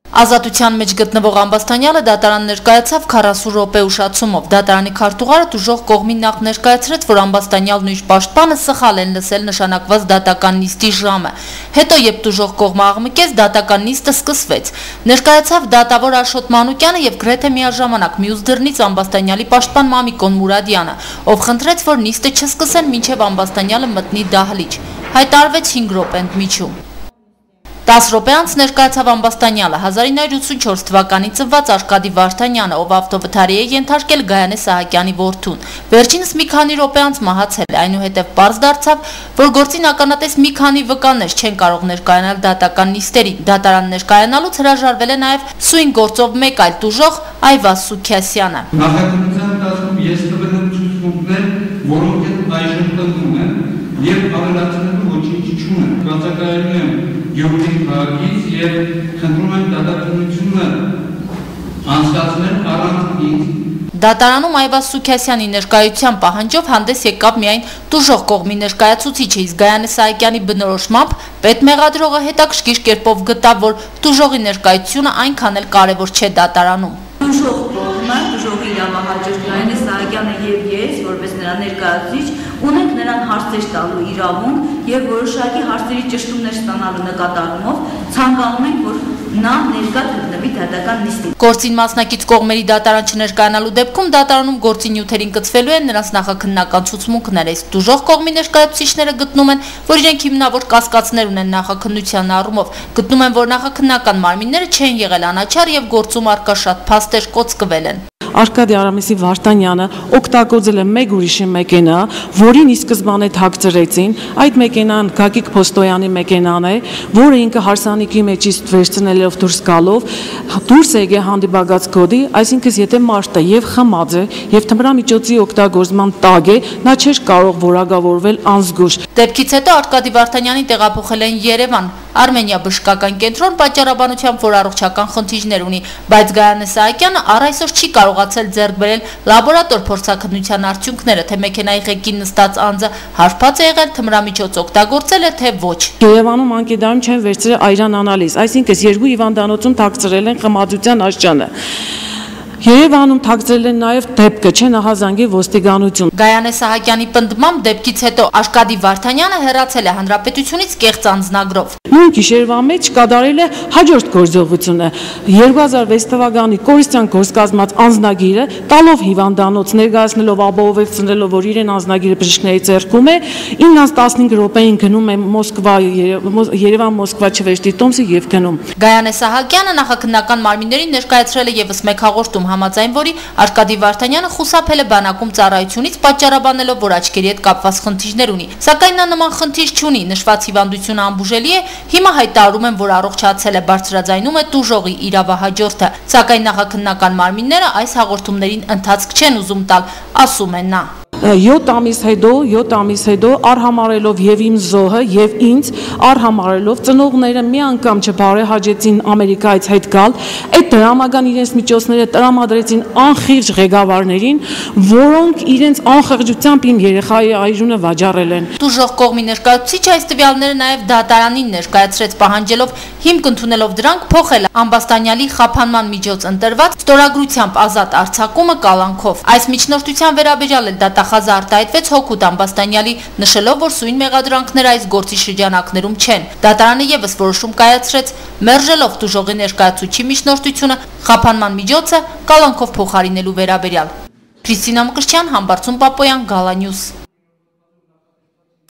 Ազատության մեջ գտնվող Ամբաստանյանը դատարան ներկայացավ 40 րոպե ուշացումով։ Դատարանի քարտուղարը տուժող կողմին նախ ներկայացրեց, որ Ամբաստանյալն ու իր պաշտպանը սխալ են լսել նշանակված դատական նիստի ժամը։ Հետո, երբ տուժող կողմը աղմկեց, դատական նիստը սկսվեց։ Ներկայացավ դատավոր Աշոտ Մանուկյանը եւ գրեթե միաժամանակ մյուս դռնից Ամբաստանյալի պաշտպան Մամիկոն Մուրադյանը, ով խնդրեց, որ նիստը չսկսեն մինչեւ Ամբաստանյալը մտնի դահլիճ։ Հայտարարվեց 5 րոպե ընդմիջում։ 10 րոպե անց ներկայացավ Ամբաստանյանը, 1984 թվականին ծնված Արկադի Վարդանյանը, ով ավտովթարի է ենթարկել Գայանե Սահակյանի որդուն։ Վերջինս մի քանի րոպե անց մահացել է, այնուհետև պարզ դարձավ, որ գործին ականատես մի քանի վկաներ չեն կարող ներկայանալ դատական նիստերին։ Դատարան ներկայանալուց հրաժարվել է նաև սույն գործով մեկ այլ տուժող Այվա Սուքիասյանը։ Նախաքննության ընթացքում ես տվել եմ ցուցմունքներ, որոնք այժմ տնվում են եւ ավելացնելու ոչինչ չունեն։ Բացակայում եմ Գյումրի քաղաքից եւ խնդրում եմ դատականությունը անցկացնել առանց ինձ։ Դատարանում Այվա Սուքիասյանի ներկայության պահանջով հանդես եկավ միայն տուժող կողմի ներկայացուցիչը, իսկ Գայանե Սահակյանի բնորոշմամբ պետմեղադրողը հետաքրքիր կերպով գտավ, որ տուժողի ներկայությունը այնքան էլ կարևոր չէ դատարանում։ Տուժող կողմը, տուժողի իրավահաջորդ Գայանե Սահակյանը եւ ես, որպես նրա ներկայացուցիչ, ունենք նրան հարցեր տալու իրավունք եւ որոշակի հարցերի ճշտումներ ստանալու նկատառումով ցանկանում ենք, որ նա ներկա գտնվի դատական նիստին։ Գործին մասնակից կողմերի դատարան չներկայանալու դեպքում դատարանում գործի նյութերին կցվելու են նրանց նախաքննական ցուցմունքները, իսկ տուժող կողմի ներկայացուցիչները գտնում են, որ իրենք հիմնավոր կասկածներ ունեն նախաքննության առումով, գտնում են, որ նախաքննական մարմինները չեն եղել անաչառ եւ գործում առկա շատ փաստեր կոծկվել են։ Արկադի Արամեսի Վարդանյանը օգտագործել է մեկ ուրիշի մեքենա, որին ի սկզբանե թաքցրեցին։ Այդ մեքենան Գագիկ Փոստոյանի մեքենան է, որը ինքը հարսանիքի մեջից վերցնելով դուրս գալով դուրս է եկել հանդիպակաց կոդի, այսինքն եթե մարդը եւ խմած է եւ թմրամիջոցի օգտագործման տակ է, նա չէր կարող որակավորվել անզգույշ։ Դեպքից հետո Արկադի Վարդանյանին տեղափոխել են Երևան, Արմենիա բժշկական կենտրոն, պատճառաբանությամբ, որ առողջական խնդիրներ ունի, բայց Գայանե Սահակյանը առ այսօր չի կարողացել ձեռք բերել լաբորատոր փորձաքննության արդյունքները, թե մեքենայի ղեկին նստած անձը հարբած է եղել, թմրամիջոց օգտագործել է, թե ոչ։ Երևանում անկեդարում չեն վերցրել այրան անալիզ, այսինքն 2 հիվանդանոցում թաքցրել են խմածության աշճանը։ Երևանում թաքցրել են նաև դեպքը չէ նախազանգի ոստիկանություն։ Գայանե Սահակյանի պնդմամբ դեպքից հետո Արկադի Վարդանյանը հեռացել է հանրապետությունից կեղծ անձնագրով։ Նույն գիշերվա մեջ կատարել է հաջորդ գործողությունը 2006 թվականի կորստյան գործ կազմած անձնագիրը տալով հիվանդանոց ներկայացնելով ապահովեցնելով որ իրեն անձնագիրը բժիշկների ձեռքում է 9-15 րոպեին գնում է Մոսկվա Երևան-Մոսկվա չվեշտի տոմսը եւ գնում։ Գայանե Սահակյանը նախաքննական մարմիններին ներկայացրել է եւս մեկ հաղորդում, համաձայն որի Արկադի Վարդանյանը խուսափել է բանակում ծառայությունից, պատճառաբանելով, որ աչքերի հետ կապված խնդիրներ ունի։ Սակայն նա նման խնդիր չունի, նշված հիվանդությունը անբուժելի է, հիմա հայտարարում են, որ առողջացել է, բարձրաձայնում է տուժողի իրավահաջորդը։ Սակայն նախաքննական մարմինները այս հաղորդումներին ընթացք չեն ուզում տալ, ասում են նա։ 7 ամիս հետո արհամարելով եւ իմ զոհը եւ ինձ արհամարելով ծնողները մի անգամ չբարեհաջեցին Ամերիկայից հետ գալ, այդ դրամական իրենց միջոցները տրամադրեցին անխիղճ ղեկավարներին, որոնք իրենց անխղճությամբ իմ երեխայի այժմը վաճառել են։ Տուժող կողմի ներկայացուցիչը այս տվյալները նաեւ դատարանին ներկայացրեց, պահանջելով հիմք ընդունելով դրանք փոխել Ամբաստանյալի խափանման միջոց ընտրված ստորագրությամբ ազատ արձակումը կալանքով։ Այս միջնորդության վերաբերյալ էլ դատախազը արտահայտվեց հօգուտ Ամբաստանյալի, նշելով, որ սույն մեղադրանքները այս գործի շրջանակներում չեն։ Դատարանը եւս որոշում կայացրեց, մերժելով տուժողի ներկայացուցիչի միջնորդությունը խափանման միջոցը կալանքով փոխարինելու վերաբերյալ։ Քրիստինա Մկրտչյան, Համբարձում Պապոյան, Գալանյուս։